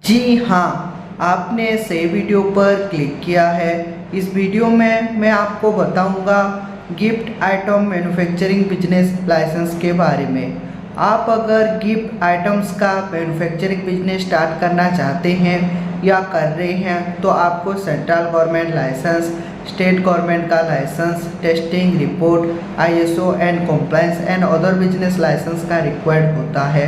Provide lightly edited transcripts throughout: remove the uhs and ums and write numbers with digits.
जी हाँ, आपने सही वीडियो पर क्लिक किया है। इस वीडियो में मैं आपको बताऊंगा gift item manufacturing business licence के बारे में। आप अगर गिफ्ट आइटम्स का मैन्युफैक्चरिंग बिजनेस स्टार्ट करना चाहते हैं या कर रहे हैं तो आपको central government licence, state government का licence, testing report, ISO and compliance and other business licence का रिक्वायर्ड होता है।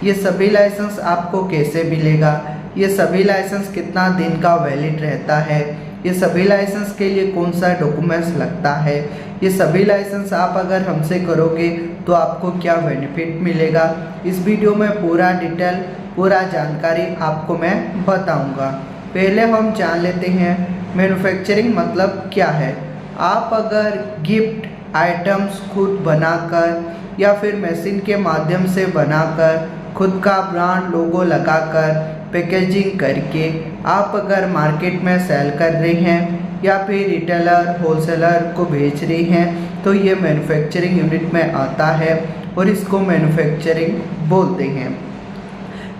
ये सभी लाइसेंस आपको कैसे मिलेगा, ये सभी लाइसेंस कितना दिन का वैलिड रहता है, ये सभी लाइसेंस के लिए कौन सा डॉक्यूमेंट्स लगता है, ये सभी लाइसेंस आप अगर हमसे करोगे तो आपको क्या बेनिफिट मिलेगा, इस वीडियो में पूरा डिटेल पूरा जानकारी आपको मैं बताऊंगा। पहले हम जान लेते हैं मैन्युफैक्चरिंग मतलब क्या है। आप अगर गिफ्ट आइटम्स खुद बनाकर या फिर मशीन के माध्यम से बनाकर खुद का ब्रांड लोगो लगाकर पैकेजिंग करके आप अगर मार्केट में सेल कर रहे हैं या फिर रिटेलर होलसेलर को बेच रहे हैं तो ये मैन्युफैक्चरिंग यूनिट में आता है और इसको मैन्युफैक्चरिंग बोलते हैं।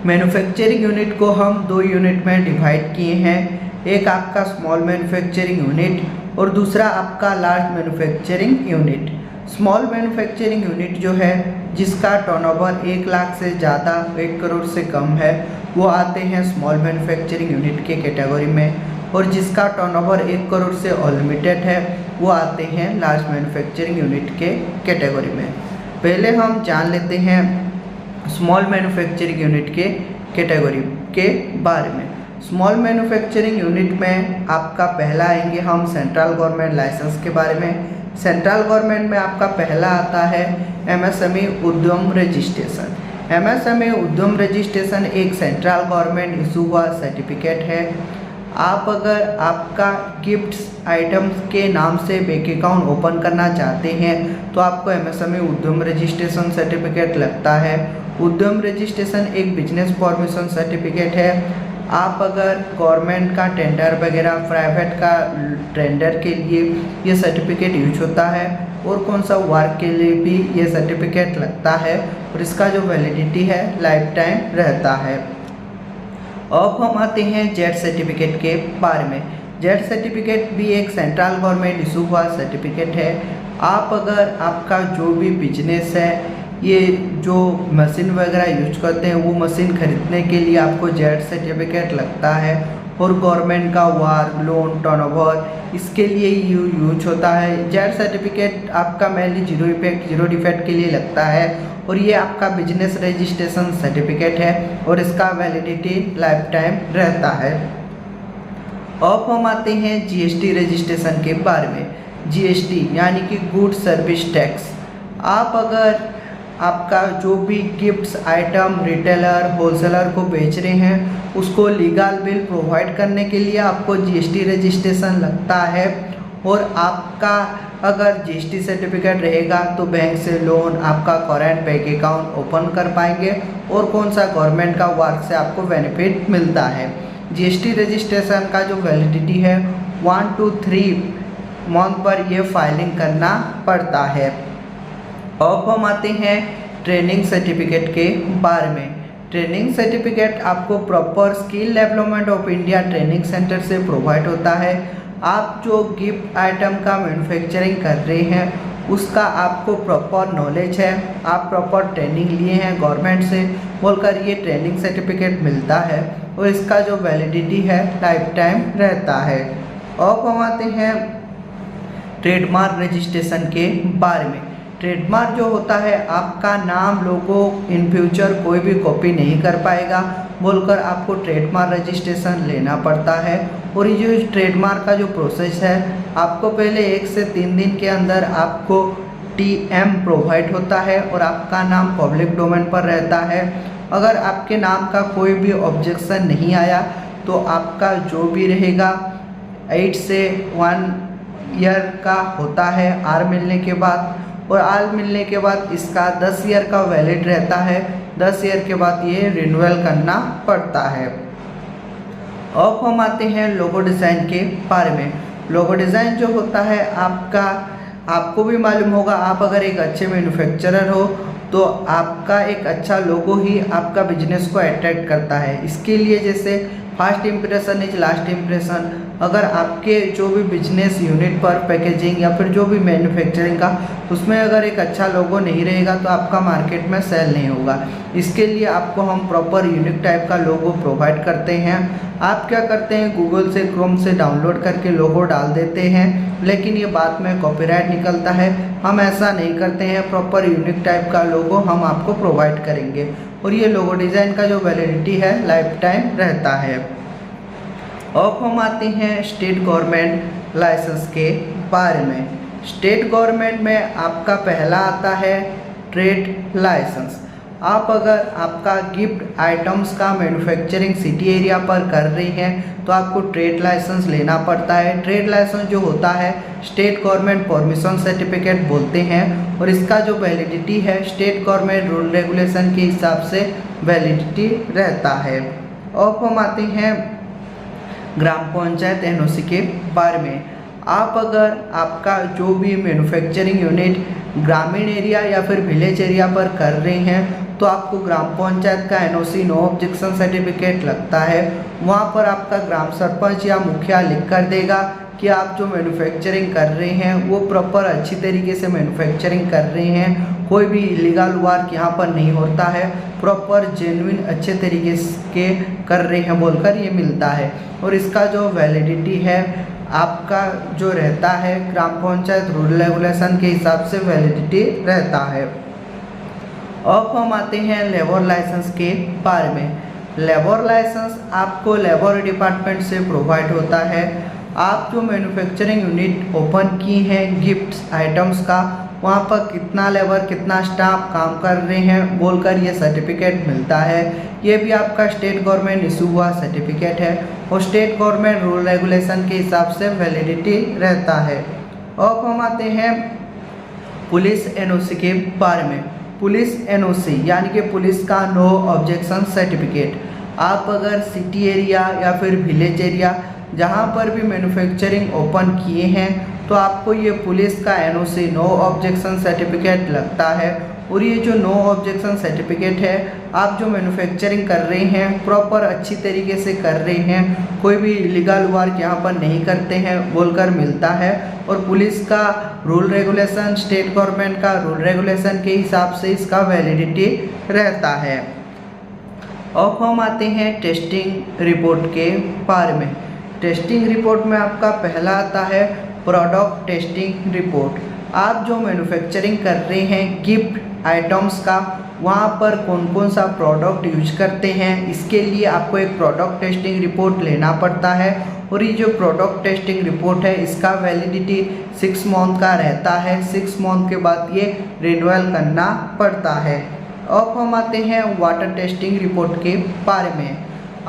मैन्युफैक्चरिंग यूनिट को हम दो यूनिट में डिवाइड किए हैं, एक आपका स्मॉल मैन्युफैक्चरिंग यूनिट और दूसरा आपका large manufacturing unit. Small manufacturing unit जो है जिसका टर्नओवर 1 लाख से ज़्यादा 1 करोड़ से कम है वो आते हैं स्मॉल मैन्युफैक्चरिंग यूनिट के कैटेगरी में, और जिसका टर्नओवर 1 करोड़ से अनलिमिटेड है वो आते हैं लार्ज मैन्युफैक्चरिंग यूनिट के कैटेगरी में। पहले हम जान लेते हैं स्मॉल मैन्युफैक्चरिंग यूनिट के कैटेगरी के बारे में। स्मॉल मैन्युफैक्चरिंग यूनिट में आपका पहला आएंगे हम सेंट्रल गवर्नमेंट लाइसेंस के बारे में। सेंट्रल गवर्नमेंट में आपका पहला आता है MSME उद्यम रजिस्ट्रेशन। MSME उद्यम रजिस्ट्रेशन एक सेंट्रल गवर्नमेंट इशू हुआ सर्टिफिकेट है। आप अगर आपका गिफ्ट्स आइटम्स के नाम से बैंक अकाउंट ओपन करना चाहते हैं तो आपको MSME उद्यम रजिस्ट्रेशन सर्टिफिकेट लगता है। उद्यम रजिस्ट्रेशन एक बिजनेस परमिशन सर्टिफिकेट है। आप अगर गवर्नमेंट का टेंडर वगैरह प्राइवेट का टेंडर के लिए ये सर्टिफिकेट यूज होता है और कौन सा वर्क के लिए भी ये सर्टिफिकेट लगता है और इसका जो वैलिडिटी है लाइफ टाइम रहता है। अब हम आते हैं जेड सर्टिफिकेट के बारे में। जेड सर्टिफिकेट भी एक सेंट्रल गवर्नमेंट इशू हुआ सर्टिफिकेट है। आप अगर आपका जो भी बिजनेस है ये जो मशीन वगैरह यूज करते हैं वो मशीन खरीदने के लिए आपको जेड सर्टिफिकेट लगता है, और गवर्नमेंट का वार लोन टर्नओवर इसके लिए यूज होता है। जेड सर्टिफिकेट आपका mainly zero effect zero defect के लिए लगता है और ये आपका बिजनेस रजिस्ट्रेशन सर्टिफिकेट है और इसका वैलिडिटी लाइफ टाइम रहता है। अब हम आते हैं GST रजिस्ट्रेशन के बारे में। GST यानी कि गुड सर्विस टैक्स। आप अगर आपका जो भी गिफ्ट्स आइटम रिटेलर होलसेलर को बेच रहे हैं उसको लीगल बिल प्रोवाइड करने के लिए आपको GST रजिस्ट्रेशन लगता है, और आपका अगर GST सर्टिफिकेट रहेगा तो बैंक से लोन आपका करंट बैंक अकाउंट ओपन कर पाएंगे और कौन सा गवर्नमेंट का वर्क से आपको बेनिफिट मिलता है। GST रजिस्ट्रेशन का जो वैलिडिटी है 1 to 3 मंथ पर ये फाइलिंग करना पड़ता है। अब हम आते हैं ट्रेनिंग सर्टिफिकेट के बारे में। ट्रेनिंग सर्टिफिकेट आपको proper skill development of India training centre से प्रोवाइड होता है। आप जो गिफ्ट आइटम का मैन्युफैक्चरिंग कर रहे हैं उसका आपको प्रॉपर नॉलेज है, आप प्रॉपर ट्रेनिंग लिए हैं गवर्नमेंट से बोलकर ये ट्रेनिंग सर्टिफिकेट मिलता है और इसका जो वैलिडिटी है लाइफ टाइम रहता है। अब हम आते हैं ट्रेडमार्क रजिस्ट्रेशन के बारे में। ट्रेडमार्क जो होता है आपका नाम लोगो इन फ्यूचर कोई भी कॉपी नहीं कर पाएगा बोलकर आपको ट्रेडमार्क रजिस्ट्रेशन लेना पड़ता है, और ये जो ट्रेडमार्क का जो प्रोसेस है आपको पहले 1 से 3 दिन के अंदर आपको TM प्रोवाइड होता है और आपका नाम पब्लिक डोमेन पर रहता है। अगर आपके नाम का कोई भी ऑब्जेक्शन नहीं आया तो आपका जो भी रहेगा 8 से 1 ईयर का होता है R मिलने के बाद, और आल मिलने के बाद इसका 10 ईयर का वैलिड रहता है। 10 ईयर के बाद ये रिन्यूअल करना पड़ता है। अब हम आते हैं लोगो डिज़ाइन के बारे में। लोगो डिज़ाइन जो होता है आपका, आपको भी मालूम होगा, आप अगर एक अच्छे मैन्युफैक्चरर हो तो आपका एक अच्छा लोगो ही आपका बिजनेस को अट्रैक्ट करता है। इसके लिए जैसे first impression is last impression, अगर आपके जो भी बिजनेस यूनिट पर पैकेजिंग या फिर जो भी मैन्युफैक्चरिंग का उसमें अगर एक अच्छा लोगो नहीं रहेगा तो आपका मार्केट में सेल नहीं होगा। इसके लिए आपको हम प्रॉपर यूनिक टाइप का लोगो प्रोवाइड करते हैं। आप क्या करते हैं, गूगल से क्रोम से डाउनलोड करके लोगो डाल देते हैं, लेकिन ये बाद में कॉपीराइट निकलता है। हम ऐसा नहीं करते हैं, प्रॉपर यूनिक टाइप का लोगो हम आपको प्रोवाइड करेंगे और ये लोगो डिज़ाइन का जो वैलिडिटी है लाइफ टाइम रहता है। अब हम आते हैं स्टेट गवर्नमेंट लाइसेंस के बारे में। स्टेट गवर्नमेंट में आपका पहला आता है ट्रेड लाइसेंस। आप अगर आपका गिफ्ट आइटम्स का मैन्युफैक्चरिंग सिटी एरिया पर कर रही हैं तो आपको ट्रेड लाइसेंस लेना पड़ता है। ट्रेड लाइसेंस जो होता है स्टेट गवर्नमेंट परमिशन सर्टिफिकेट बोलते हैं और इसका जो वैलिडिटी है स्टेट गवर्नमेंट रूल रेगुलेशन के हिसाब से वैलिडिटी रहता है। अब हम आते हैं ग्राम पंचायत एनओसी के बारे में। आप अगर आपका जो भी मैन्युफैक्चरिंग यूनिट ग्रामीण एरिया या फिर विलेज एरिया पर कर रहे हैं तो आपको ग्राम पंचायत का एनओसी नो ऑब्जेक्शन सर्टिफिकेट लगता है। वहाँ पर आपका ग्राम सरपंच या मुखिया लिख कर देगा कि आप जो मैन्युफैक्चरिंग कर रहे हैं वो प्रॉपर अच्छी तरीके से मैन्युफैक्चरिंग कर रहे हैं, कोई भी इलीगल वर्क यहाँ पर नहीं होता है, प्रॉपर जेन्युइन अच्छे तरीके के कर रहे हैं बोलकर ये मिलता है। और इसका जो वैलिडिटी है आपका जो रहता है ग्राम पंचायत रूल रेगुलेशन के हिसाब से वैलिडिटी रहता है। अब हम आते हैं लेबर लाइसेंस के बारे में। लेबर लाइसेंस आपको लेबर डिपार्टमेंट से प्रोवाइड होता है। आप जो मैन्युफैक्चरिंग यूनिट ओपन की हैं गिफ्ट्स आइटम्स का, वहाँ पर कितना लेबर कितना स्टाफ काम कर रहे हैं बोलकर ये सर्टिफिकेट मिलता है। ये भी आपका स्टेट गवर्नमेंट इशू हुआ सर्टिफिकेट है और स्टेट गवर्नमेंट रूल रेगुलेशन के हिसाब से वैलिडिटी रहता है। अब हम आते हैं पुलिस एनओसी के बारे में। पुलिस एनओसी यानी कि पुलिस का नो ऑब्जेक्शन सर्टिफिकेट। आप अगर सिटी एरिया या फिर विलेज एरिया जहाँ पर भी मैन्युफैक्चरिंग ओपन किए हैं तो आपको ये पुलिस का एनओसी नो ऑब्जेक्शन सर्टिफिकेट लगता है। और ये जो नो ऑब्जेक्शन सर्टिफिकेट है आप जो मैन्युफैक्चरिंग कर रहे हैं प्रॉपर अच्छी तरीके से कर रहे हैं, कोई भी इलीगल वर्क यहाँ पर नहीं करते हैं बोलकर मिलता है। और पुलिस का रूल रेगुलेशन स्टेट गवर्नमेंट का रूल रेगुलेशन के हिसाब से इसका वैलिडिटी रहता है। अब हम आते हैं टेस्टिंग रिपोर्ट के बारे में। टेस्टिंग रिपोर्ट में आपका पहला आता है प्रोडक्ट टेस्टिंग रिपोर्ट। आप जो मैन्युफैक्चरिंग कर रहे हैं गिफ्ट आइटम्स का, वहाँ पर कौन कौन सा प्रोडक्ट यूज करते हैं, इसके लिए आपको एक प्रोडक्ट टेस्टिंग रिपोर्ट लेना पड़ता है। और ये जो प्रोडक्ट टेस्टिंग रिपोर्ट है इसका वैलिडिटी 6 मंथ का रहता है। 6 मंथ के बाद ये रिन्यूअल करना पड़ता है। अब हम आते हैं वाटर टेस्टिंग रिपोर्ट के बारे में।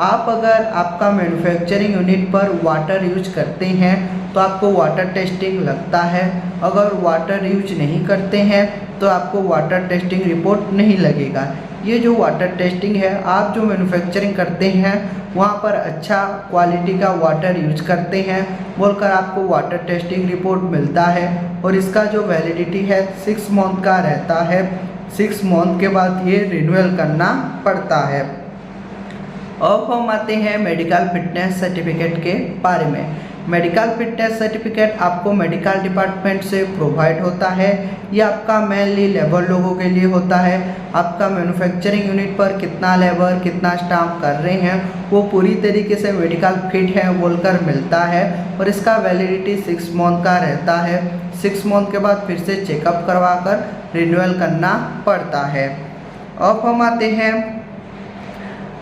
आप अगर आपका मैन्युफैक्चरिंग यूनिट पर वाटर यूज करते हैं तो आपको वाटर टेस्टिंग लगता है। अगर वाटर यूज नहीं करते हैं तो आपको वाटर टेस्टिंग रिपोर्ट नहीं लगेगा। ये जो वाटर टेस्टिंग है आप जो मैन्युफैक्चरिंग करते हैं वहाँ पर अच्छा क्वालिटी का वाटर यूज करते हैं बोलकर आपको वाटर टेस्टिंग रिपोर्ट मिलता है। और इसका जो वैलिडिटी है 6 मंथ का रहता है। 6 मंथ के बाद ये रिन्यूअल करना पड़ता है। अब हम आते हैं मेडिकल फिटनेस सर्टिफिकेट के बारे में। मेडिकल फिटनेस सर्टिफिकेट आपको मेडिकल डिपार्टमेंट से प्रोवाइड होता है। ये आपका मेनली लेबर लोगों के लिए होता है। आपका मैन्युफैक्चरिंग यूनिट पर कितना लेबर कितना स्टाफ कर रहे हैं वो पूरी तरीके से मेडिकल फिट है बोलकर मिलता है। और इसका वैलिडिटी 6 मंथ का रहता है। 6 मंथ के बाद फिर से चेकअप करवा कर रिन्यूअल करना पड़ता है। अब हम आते हैं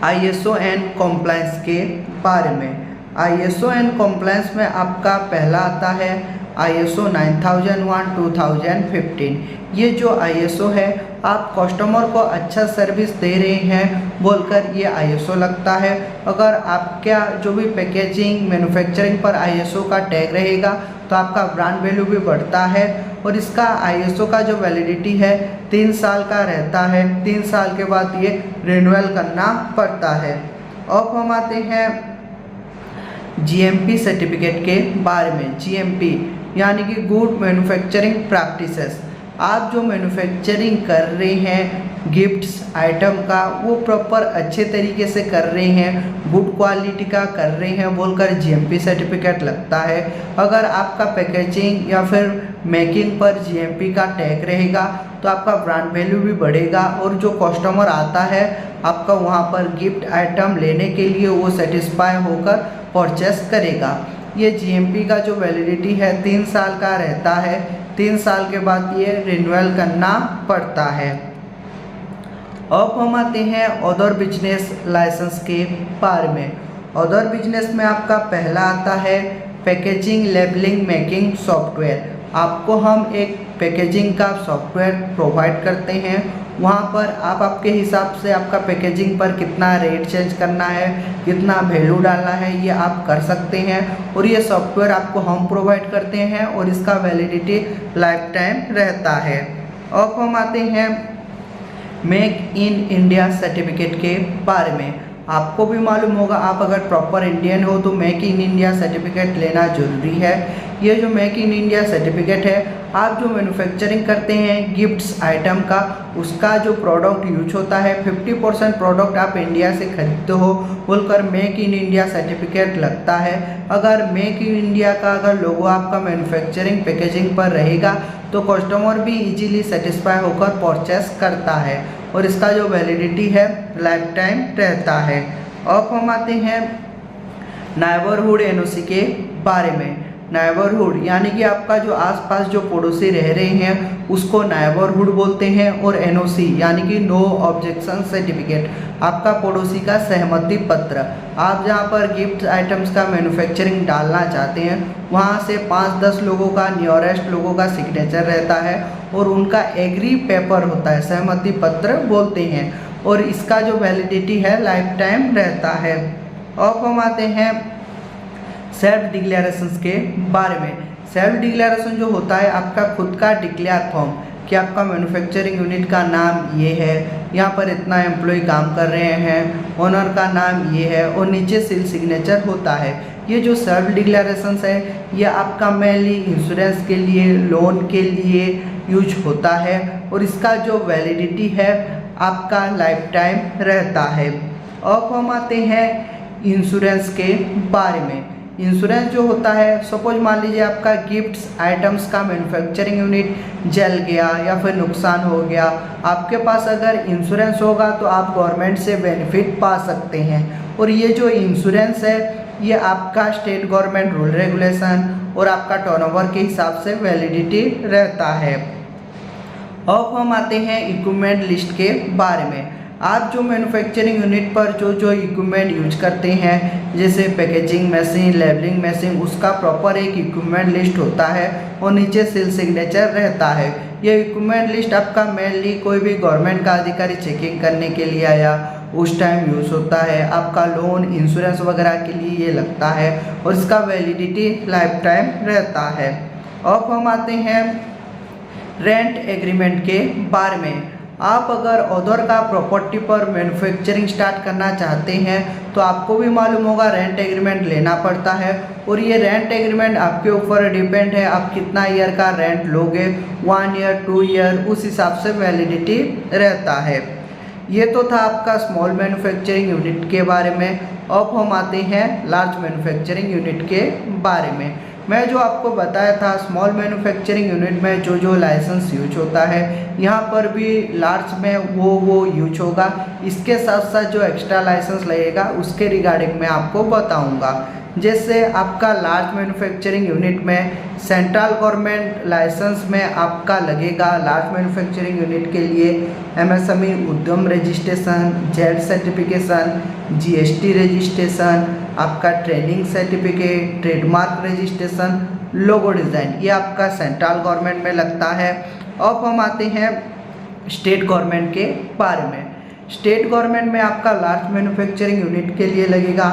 ISO एंड कॉम्प्लायंस के बारे में। ISO एंड कॉम्प्लायंस में आपका पहला आता है ISO 9001:2015। ये जो ISO है आप कस्टमर को अच्छा सर्विस दे रहे हैं बोलकर ये ISO लगता है। अगर आपका जो भी पैकेजिंग मैन्युफैक्चरिंग पर ISO का टैग रहेगा तो आपका ब्रांड वैल्यू भी बढ़ता है। और इसका ISO का जो वैलिडिटी है 3 साल का रहता है। 3 साल के बाद ये रिन्यूअल करना पड़ता है। अब हम आते हैं GMP सर्टिफिकेट के बारे में। GMP यानी कि गुड मैन्युफैक्चरिंग प्रैक्टिसेस। आप जो मैन्युफैक्चरिंग कर रहे हैं गिफ्ट्स आइटम का वो प्रॉपर अच्छे तरीके से कर रहे हैं, गुड क्वालिटी का कर रहे हैं बोलकर जीएमपी सर्टिफिकेट लगता है। अगर आपका पैकेजिंग या फिर मेकिंग पर जीएमपी का टैग रहेगा तो आपका ब्रांड वैल्यू भी बढ़ेगा और जो कस्टमर आता है आपका वहाँ पर गिफ्ट आइटम लेने के लिए वो सेटिस्फाई होकर परचेस करेगा। ये जीएमपी का जो वैलिडिटी है 3 साल का रहता है, 3 साल के बाद ये रिन्यूअल करना पड़ता है। अब हम आते हैं अदर बिजनेस लाइसेंस के बारे में। अदर बिजनेस में आपका पहला आता है पैकेजिंग लेबलिंग मेकिंग सॉफ्टवेयर। आपको हम एक पैकेजिंग का सॉफ्टवेयर प्रोवाइड करते हैं, वहाँ पर आप आपके हिसाब से आपका पैकेजिंग पर कितना रेट चेंज करना है, कितना वैल्यू डालना है ये आप कर सकते हैं और ये सॉफ्टवेयर आपको हम प्रोवाइड करते हैं और इसका वैलिडिटी लाइफ टाइम रहता है। अब हम आते हैं मेक इन इंडिया सर्टिफिकेट के बारे में। आपको भी मालूम होगा, आप अगर प्रॉपर इंडियन हो तो मेक इन इंडिया सर्टिफिकेट लेना ज़रूरी है। ये जो मेक इन इंडिया सर्टिफिकेट है, आप जो मैन्युफैक्चरिंग करते हैं गिफ्ट्स आइटम का, उसका जो प्रोडक्ट यूज होता है 50% प्रोडक्ट आप इंडिया से खरीदते हो बोलकर मेक इन इंडिया सर्टिफिकेट लगता है। अगर मेक इन इंडिया का अगर लोगो आपका मैन्युफैक्चरिंग पैकेजिंग पर रहेगा तो कस्टमर भी इजीली सेटिस्फाई होकर परचेस करता है और इसका जो वैलिडिटी है लाइफ टाइम रहता है। अब हम आते हैं नेबरहुड एनओसी के बारे में। नेबरहुड यानी कि आपका जो आसपास जो पड़ोसी रह रहे हैं उसको नेबरहुड बोलते हैं और एनओसी यानी कि नो ऑब्जेक्शन सर्टिफिकेट, आपका पड़ोसी का सहमति पत्र। आप जहां पर गिफ्ट आइटम्स का मैन्युफैक्चरिंग डालना चाहते हैं वहां से 5-10 लोगों का नियरेस्ट लोगों का सिग्नेचर रहता है और उनका एग्री पेपर होता है, सहमति पत्र बोलते हैं और इसका जो वैलिडिटी है लाइफ टाइम रहता है। अब हम आते हैं सेल्फ डिक्लेरेशंस के बारे में। सेल्फ डिक्लेरेशन जो होता है आपका खुद का डिक्लेयर फॉर्म कि आपका मैन्युफैक्चरिंग यूनिट का नाम ये है, यहाँ पर इतना एम्प्लॉय काम कर रहे हैं, ओनर का नाम ये है और नीचे सील सिग्नेचर होता है। ये जो सेल्फ डिक्लेरेशंस है ये आपका मेनली इंश्योरेंस के लिए, लोन के लिए यूज होता है और इसका जो वैलिडिटी है आपका लाइफ टाइम रहता है। अब हम आते हैं इंश्योरेंस के बारे में। इंश्योरेंस जो होता है, सपोज मान लीजिए आपका गिफ्ट्स आइटम्स का मैन्युफैक्चरिंग यूनिट जल गया या फिर नुकसान हो गया, आपके पास अगर इंश्योरेंस होगा तो आप गवर्नमेंट से बेनिफिट पा सकते हैं और ये जो इंश्योरेंस है ये आपका स्टेट गवर्नमेंट रूल रेगुलेशन और आपका टर्नओवर के हिसाब से वैलिडिटी रहता है। अब हम आते हैं इक्विपमेंट लिस्ट के बारे में। आप जो मैन्युफैक्चरिंग यूनिट पर जो इक्विपमेंट यूज करते हैं जैसे पैकेजिंग मशीन, लेबलिंग मशीन, उसका प्रॉपर एक इक्विपमेंट लिस्ट होता है और नीचे सील सिग्नेचर रहता है। ये इक्विपमेंट लिस्ट आपका मेनली कोई भी गवर्नमेंट का अधिकारी चेकिंग करने के लिए आया उस टाइम यूज़ होता है, आपका लोन इंश्योरेंस वगैरह के लिए ये लगता है और इसका वैलिडिटी लाइफ टाइम रहता है। अब हम आते हैं रेंट एग्रीमेंट के बारे में। आप अगर अदर का प्रॉपर्टी पर मैन्युफैक्चरिंग स्टार्ट करना चाहते हैं तो आपको भी मालूम होगा रेंट एग्रीमेंट लेना पड़ता है और ये रेंट एग्रीमेंट आपके ऊपर डिपेंड है, आप कितना ईयर का रेंट लोगे, 1 ईयर 2 ईयर, उस हिसाब से वैलिडिटी रहता है। ये तो था आपका स्मॉल मैन्युफैक्चरिंग यूनिट के बारे में। अब हम आते हैं लार्ज मैन्युफैक्चरिंग यूनिट के बारे में। मैं जो आपको बताया था स्मॉल मैन्युफैक्चरिंग यूनिट में जो लाइसेंस यूज होता है यहाँ पर भी लार्ज में वो यूज होगा। इसके साथ साथ जो एक्स्ट्रा लाइसेंस लगेगा उसके रिगार्डिंग मैं आपको बताऊंगा। जैसे आपका लार्ज मैन्युफैक्चरिंग यूनिट में सेंट्रल गवर्नमेंट लाइसेंस में आपका लगेगा लार्ज मैन्युफैक्चरिंग यूनिट के लिए MSME Udyam registration, ZED certification, GST registration, आपका training certificate, trademark registration, logo design, ये आपका सेंट्रल गवर्नमेंट में लगता है। अब हम आते हैं स्टेट गवर्नमेंट के बारे में। स्टेट गवर्नमेंट में आपका लार्ज मैन्युफैक्चरिंग यूनिट के लिए लगेगा,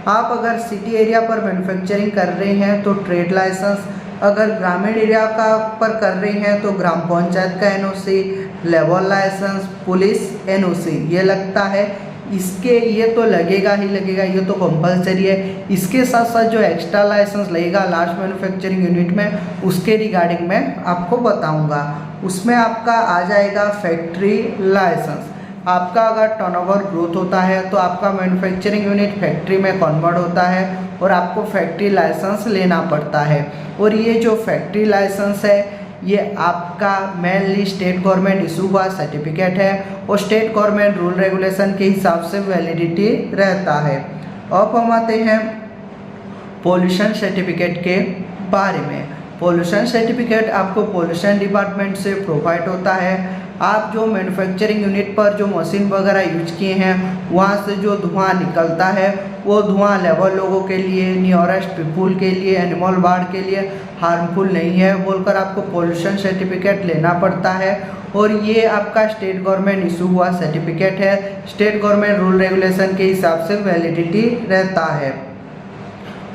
आप अगर सिटी एरिया पर मैन्युफैक्चरिंग कर रहे हैं तो ट्रेड लाइसेंस, अगर ग्रामीण एरिया का पर कर रहे हैं तो ग्राम पंचायत का NOC, labour licence, police NOC ये लगता है। इसके ये तो लगेगा ही लगेगा, ये तो कंपलसरी है। इसके साथ साथ जो एक्स्ट्रा लाइसेंस लगेगा लार्ज मैन्युफैक्चरिंग यूनिट में, उसके रिगार्डिंग मैं आपको बताऊंगा। उसमें आपका आ जाएगा फैक्ट्री लाइसेंस। आपका अगर टर्नओवर ग्रोथ होता है तो आपका मैन्युफैक्चरिंग यूनिट फैक्ट्री में कन्वर्ट होता है और आपको फैक्ट्री लाइसेंस लेना पड़ता है। और ये जो फैक्ट्री लाइसेंस है ये आपका मेनली स्टेट गवर्नमेंट इशू हुआ सर्टिफिकेट है और स्टेट गवर्नमेंट रूल रेगुलेशन के हिसाब से वैलिडिटी रहता है। अब हम आते हैं पोल्यूशन सर्टिफिकेट के बारे में। पोल्यूशन सर्टिफिकेट आपको पोल्यूशन डिपार्टमेंट से प्रोवाइड होता है। आप जो मैन्युफैक्चरिंग यूनिट पर जो मशीन वगैरह यूज किए हैं वहाँ से जो धुआं निकलता है वो धुआं लेबर लोगों के लिए, नियरेस्ट पीपुल के लिए, एनिमल वार्ड के लिए हार्मफुल नहीं है बोलकर आपको पोल्यूशन सर्टिफिकेट लेना पड़ता है। और ये आपका स्टेट गवर्नमेंट इशू हुआ सर्टिफिकेट है, स्टेट गवर्नमेंट रूल रेगुलेशन के हिसाब से वैलिडिटी रहता है।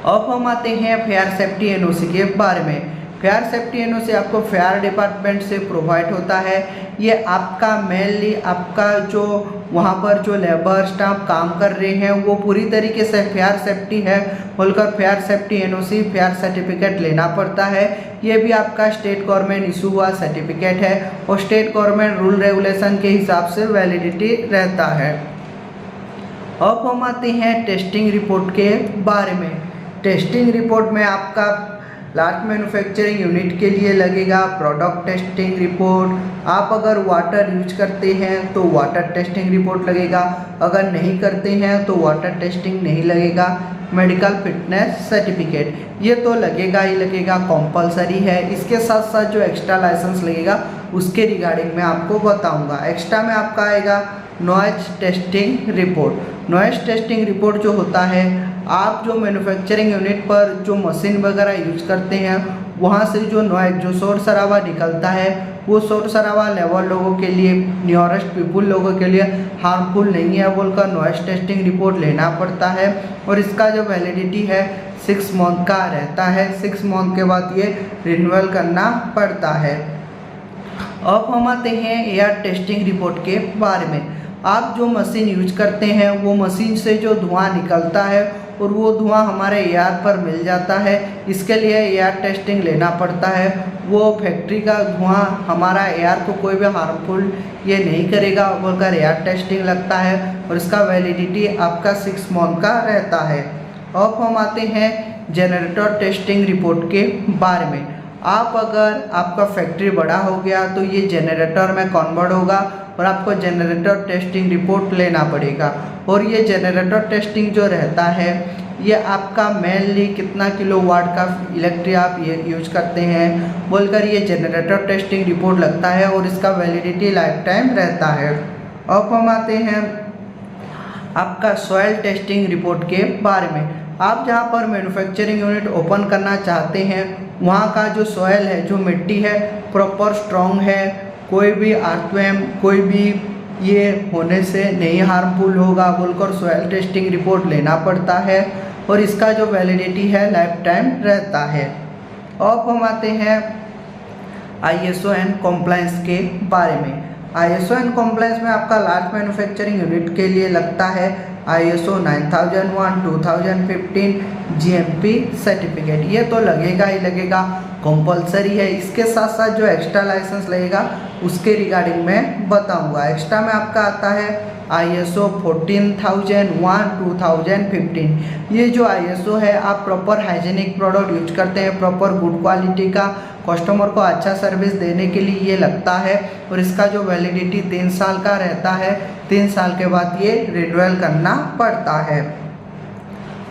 अब हम आते हैं फायर सेफ्टी एनओसी के बारे में। फायर सेफ्टी एनओसी आपको फायर डिपार्टमेंट से प्रोवाइड होता है। ये आपका मेनली आपका जो वहाँ पर जो लेबर स्टाफ काम कर रहे हैं वो पूरी तरीके से फायर सेफ्टी है बोलकर fire safety NOC fire certificate लेना पड़ता है। ये भी आपका स्टेट गवर्नमेंट इशू हुआ सर्टिफिकेट है और स्टेट गवर्नमेंट रूल रेगुलेशन के हिसाब से वैलिडिटी रहता है। अब हम आते हैं टेस्टिंग रिपोर्ट के बारे में। टेस्टिंग रिपोर्ट में आपका लार्ज मैन्युफैक्चरिंग यूनिट के लिए लगेगा प्रोडक्ट टेस्टिंग रिपोर्ट। आप अगर वाटर यूज करते हैं तो वाटर टेस्टिंग रिपोर्ट लगेगा, अगर नहीं करते हैं तो वाटर टेस्टिंग नहीं लगेगा। मेडिकल फिटनेस सर्टिफिकेट ये तो लगेगा ही लगेगा, कंपलसरी है। इसके साथ साथ जो एक्स्ट्रा लाइसेंस लगेगा उसके रिगार्डिंग मैं आपको बताऊंगा। एक्स्ट्रा में आपका आएगा noise testing report. Noise testing report जो होता है, आप जो मैन्युफैक्चरिंग यूनिट पर जो मशीन वगैरह यूज करते हैं वहाँ से जो नॉइज जो शोर शराबा निकलता है वो शोर शराबा लेबर लोगों के लिए, नियरेस्ट पीपुल लोगों के लिए हार्मफुल नहीं है बोलकर नॉइज टेस्टिंग रिपोर्ट लेना पड़ता है। और इसका जो वैलिडिटी है 6 मंथ का रहता है। 6 मंथ के बाद ये रिन्यूअल करना पड़ता है। अब हम आते हैं एयर टेस्टिंग रिपोर्ट के बारे में। आप जो मशीन यूज करते हैं वो मशीन से जो धुआं निकलता है और वो धुआं हमारे एयर पर मिल जाता है, इसके लिए एयर टेस्टिंग लेना पड़ता है। वो फैक्ट्री का धुआं हमारा एयर को कोई भी हार्मफुल ये नहीं करेगा बोलकर एयर टेस्टिंग लगता है और इसका वैलिडिटी आपका 6 मंथ का रहता है। अब हम आते हैं जनरेटर टेस्टिंग रिपोर्ट के बारे में। आप अगर आपका फैक्ट्री बड़ा हो गया तो ये जनरेटर में कन्वर्ट होगा और आपको जनरेटर टेस्टिंग रिपोर्ट लेना पड़ेगा। और ये जनरेटर टेस्टिंग जो रहता है ये आपका मेनली कितना किलोवाट का इलेक्ट्रिक आप ये यूज करते हैं बोलकर ये जनरेटर टेस्टिंग रिपोर्ट लगता है और इसका वैलिडिटी लाइफ टाइम रहता है। अब हम आते हैं आपका सॉइल टेस्टिंग रिपोर्ट के बारे में। आप जहाँ पर मैन्युफैक्चरिंग यूनिट ओपन करना चाहते हैं वहाँ का जो सॉइल है, जो मिट्टी है, प्रॉपर स्ट्रॉन्ग है, कोई भी अर्थवर्म कोई भी ये होने से नहीं हार्मफुल होगा बोलकर सॉइल टेस्टिंग रिपोर्ट लेना पड़ता है और इसका जो वैलिडिटी है लाइफ टाइम रहता है। अब हम आते हैं ISO एंड कॉम्प्लायंस के बारे में। ISO एंड कॉम्प्लायंस में आपका लार्ज मैन्युफैक्चरिंग यूनिट के लिए लगता है ISO 9001 2015 GMP सर्टिफिकेट। ये तो लगेगा ही लगेगा, कंपलसरी है। इसके साथ साथ जो एक्स्ट्रा लाइसेंस लगेगा उसके रिगार्डिंग मैं बताऊंगा। एक्स्ट्रा में आपका आता है ISO 14001 2015। ये जो ISO है, आप प्रॉपर हाइजीनिक प्रोडक्ट यूज करते हैं, प्रॉपर गुड क्वालिटी का कस्टमर को अच्छा सर्विस देने के लिए ये लगता है और इसका जो वैलिडिटी 3 साल का रहता है। 3 साल के बाद ये रिन्यूअल करना पड़ता है।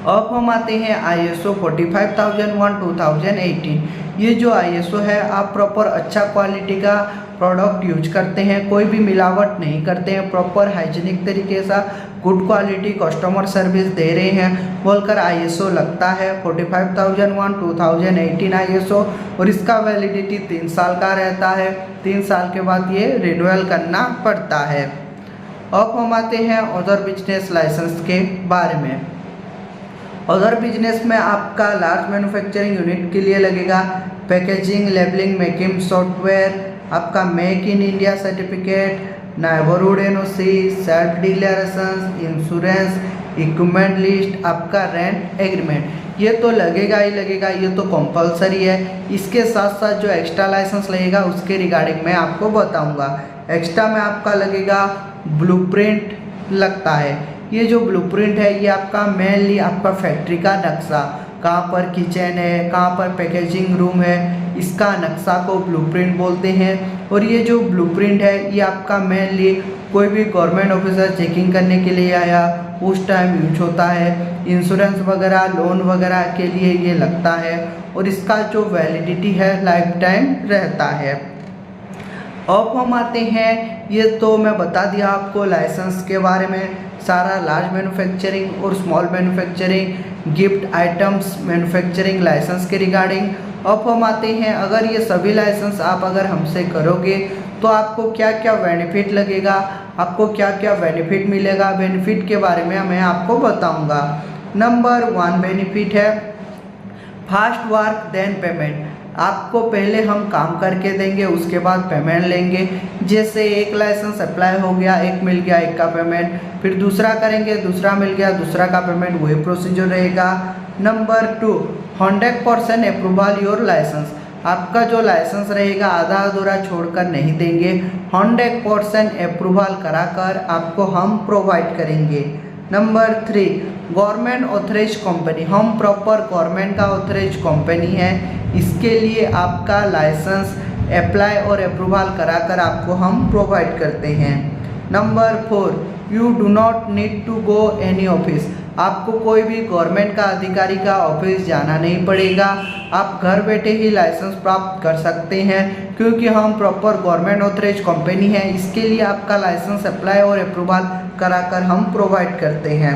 अब हम आते हैं ISO 45001 2018। ये जो ISO है, आप प्रॉपर अच्छा क्वालिटी का प्रोडक्ट यूज करते हैं, कोई भी मिलावट नहीं करते हैं, प्रॉपर हाइजीनिक तरीके से गुड क्वालिटी कस्टमर सर्विस दे रहे हैं बोलकर ISO लगता है 45001 2018 ISO और इसका वैलिडिटी 3 साल का रहता है। 3 साल के बाद ये रिन्यूअल करना पड़ता है। अब हम आते हैं अदर बिजनेस लाइसेंस के बारे में। अदर बिजनेस में आपका लार्ज मैन्युफैक्चरिंग यूनिट के लिए लगेगा पैकेजिंग, लेबलिंग, मेकिंग सॉफ्टवेयर, आपका make in India certificate, neighbourhood NOC, self declaration, insurance, equipment list, आपका रेंट एग्रीमेंट, ये तो लगेगा ही लगेगा, ये तो कंपलसरी है। इसके साथ साथ जो एक्स्ट्रा लाइसेंस लगेगा उसके रिगार्डिंग मैं आपको बताऊंगा। एक्स्ट्रा में आपका लगेगा ब्लूप्रिंट लगता है। ये जो ब्लूप्रिंट है ये आपका मेनली आपका फैक्ट्री का नक्शा, कहाँ पर किचन है, कहाँ पर पैकेजिंग रूम है, इसका नक्शा को ब्लूप्रिंट बोलते हैं। और ये जो ब्लूप्रिंट है ये आपका मेनली कोई भी गवर्नमेंट ऑफिसर चेकिंग करने के लिए आया उस टाइम यूज होता है। इंश्योरेंस वगैरह, लोन वगैरह के लिए ये लगता है और इसका जो वैलिडिटी है लाइफ टाइम रहता है। अब हम आते हैं, ये तो मैं बता दिया आपको लाइसेंस के बारे में सारा, लार्ज मैन्युफैक्चरिंग और small manufacturing, gift items manufacturing licence के रिगार्डिंग। अब हम आते हैं, अगर ये सभी लाइसेंस आप अगर हमसे करोगे तो आपको क्या क्या बेनिफिट लगेगा, आपको क्या क्या बेनिफिट मिलेगा, बेनिफिट के बारे में मैं आपको बताऊंगा। नंबर 1 बेनिफिट है फास्ट वर्क देन पेमेंट। आपको पहले हम काम करके देंगे उसके बाद पेमेंट लेंगे। जैसे एक लाइसेंस अप्लाई हो गया, एक मिल गया, एक का पेमेंट, फिर दूसरा करेंगे, दूसरा मिल गया, दूसरा का पेमेंट, वही प्रोसीजर रहेगा। Number 2 100% approval your licence. आपका जो लाइसेंस रहेगा आधा अधूरा छोड़कर नहीं देंगे, 100% अप्रूवल कराकर आपको हम प्रोवाइड करेंगे। नंबर 3 गवर्नमेंट ऑथराइज कंपनी, हम प्रॉपर गवर्नमेंट का ऑथराइज कंपनी है, इसके लिए आपका लाइसेंस अप्लाई और अप्रूवल कराकर आपको हम प्रोवाइड करते हैं। Number 4 you do not need to go any office. आपको कोई भी गवर्नमेंट का अधिकारी का ऑफिस जाना नहीं पड़ेगा, आप घर बैठे ही लाइसेंस प्राप्त कर सकते हैं क्योंकि हम प्रॉपर गवर्नमेंट ऑथराइज कंपनी है। इसके लिए आपका लाइसेंस अप्लाई और अप्रूवल कराकर हम प्रोवाइड करते हैं।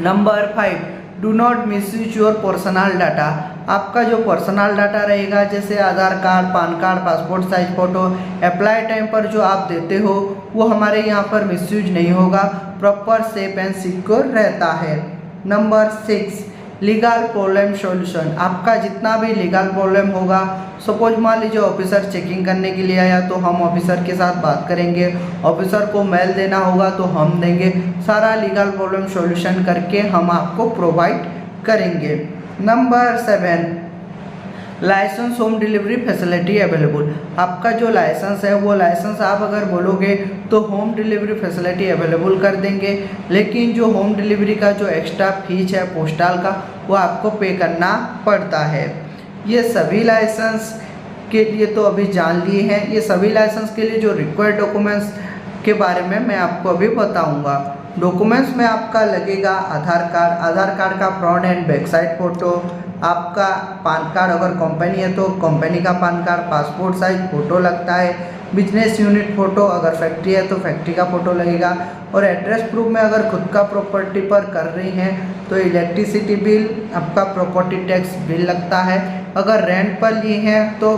Number 5 do not misuse your personal data. आपका जो पर्सनल डाटा रहेगा जैसे Aadhaar card, PAN card, passport size photo, apply time पर जो आप देते हो वो हमारे यहाँ पर मिसयूज नहीं होगा, प्रॉपर सेफ एंड सिक्योर रहता है। Number 6 legal problem solution. आपका जितना भी लीगल प्रॉब्लम होगा, सपोज मान लीजिए ऑफिसर चेकिंग करने के लिए आया तो हम ऑफिसर के साथ बात करेंगे, ऑफिसर को मेल देना होगा तो हम देंगे, सारा लीगल प्रॉब्लम सॉल्यूशन करके हम आपको प्रोवाइड करेंगे। Number 7 licence home delivery facility available. आपका जो लाइसेंस है वो लाइसेंस आप अगर बोलोगे तो होम डिलीवरी फैसिलिटी अवेलेबल कर देंगे, लेकिन जो होम डिलीवरी का जो एक्स्ट्रा फीस है पोस्टल का वो आपको पे करना पड़ता है। ये सभी लाइसेंस के लिए तो अभी जान लिए हैं। ये सभी लाइसेंस के लिए जो रिक्वायर्ड डॉक्यूमेंट्स के बारे में मैं आपको अभी बताऊंगा। डॉक्यूमेंट्स में आपका लगेगा आधार कार्ड का front end back side photo, आपका पान कार्ड अगर कंपनी है तो कंपनी का पान कार्ड, पासपोर्ट साइज फ़ोटो लगता है, बिजनेस यूनिट फ़ोटो, अगर फैक्ट्री है तो फैक्ट्री का फ़ोटो लगेगा, और एड्रेस प्रूफ में अगर खुद का प्रॉपर्टी पर कर रही हैं तो इलेक्ट्रिसिटी बिल, आपका प्रॉपर्टी टैक्स बिल लगता है, अगर रेंट पर लिए हैं तो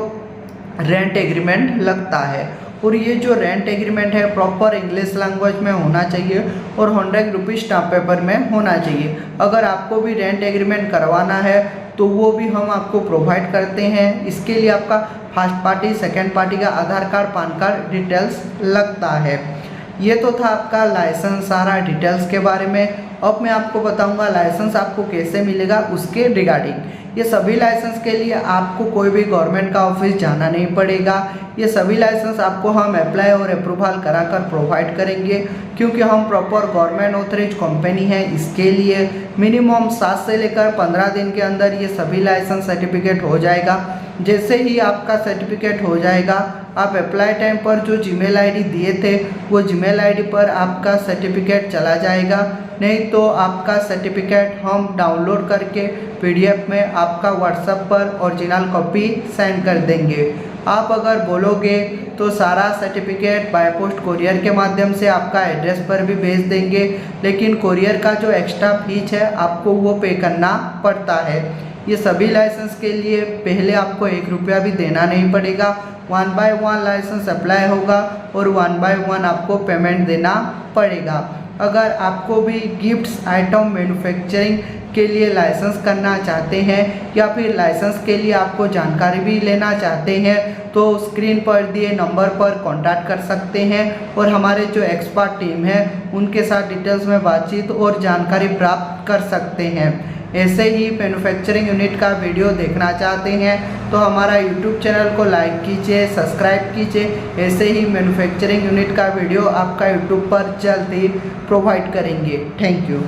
रेंट एग्रीमेंट लगता है। और ये जो रेंट एग्रीमेंट है प्रॉपर इंग्लिश लैंग्वेज में होना चाहिए और 100 रुपीज़ स्टाम्प पेपर में होना चाहिए। अगर आपको भी रेंट एग्रीमेंट करवाना है तो वो भी हम आपको प्रोवाइड करते हैं। इसके लिए आपका फर्स्ट पार्टी, सेकंड पार्टी का आधार कार्ड, पान कार्ड डिटेल्स लगता है। ये तो था आपका लाइसेंस सारा डिटेल्स के बारे में। अब मैं आपको बताऊंगा लाइसेंस आपको कैसे मिलेगा उसके रिगार्डिंग। ये सभी लाइसेंस के लिए आपको कोई भी गवर्नमेंट का ऑफिस जाना नहीं पड़ेगा। ये सभी लाइसेंस आपको हम अप्लाई और अप्रूवल कराकर प्रोवाइड करेंगे क्योंकि हम प्रॉपर गवर्नमेंट ऑथराइज कंपनी है। इसके लिए मिनिमम 7 से लेकर 15 दिन के अंदर ये सभी लाइसेंस सर्टिफिकेट हो जाएगा। जैसे ही आपका सर्टिफिकेट हो जाएगा आप अप्लाई टाइम पर जो जीमेल आईडी दिए थे वो जीमेल आईडी पर आपका सर्टिफिकेट चला जाएगा, नहीं तो आपका सर्टिफिकेट हम डाउनलोड करके PDF में आपका व्हाट्सएप पर ओरिजिनल कॉपी सेंड कर देंगे। आप अगर बोलोगे तो सारा सर्टिफिकेट बाय पोस्ट कोरियर के माध्यम से आपका एड्रेस पर भी भेज देंगे, लेकिन कोरियर का जो एक्स्ट्रा फीस है आपको वो पे करना पड़ता है। ये सभी लाइसेंस के लिए पहले आपको 1 रुपया भी देना नहीं पड़ेगा। 1 बाय 1 लाइसेंस अप्लाई होगा और 1 बाय 1 आपको पेमेंट देना पड़ेगा। अगर आपको भी गिफ्ट्स आइटम मैन्युफैक्चरिंग के लिए लाइसेंस करना चाहते हैं या फिर लाइसेंस के लिए आपको जानकारी भी लेना चाहते हैं तो स्क्रीन पर दिए नंबर पर कांटेक्ट कर सकते हैं और हमारे जो एक्सपर्ट टीम है उनके साथ डिटेल्स में बातचीत और जानकारी प्राप्त कर सकते हैं। ऐसे ही मैन्युफैक्चरिंग यूनिट का वीडियो देखना चाहते हैं तो हमारा यूट्यूब चैनल को लाइक कीजिए, सब्सक्राइब कीजिए। ऐसे ही मैन्युफैक्चरिंग यूनिट का वीडियो आपका यूट्यूब पर जल्द ही प्रोवाइड करेंगे। Thank you.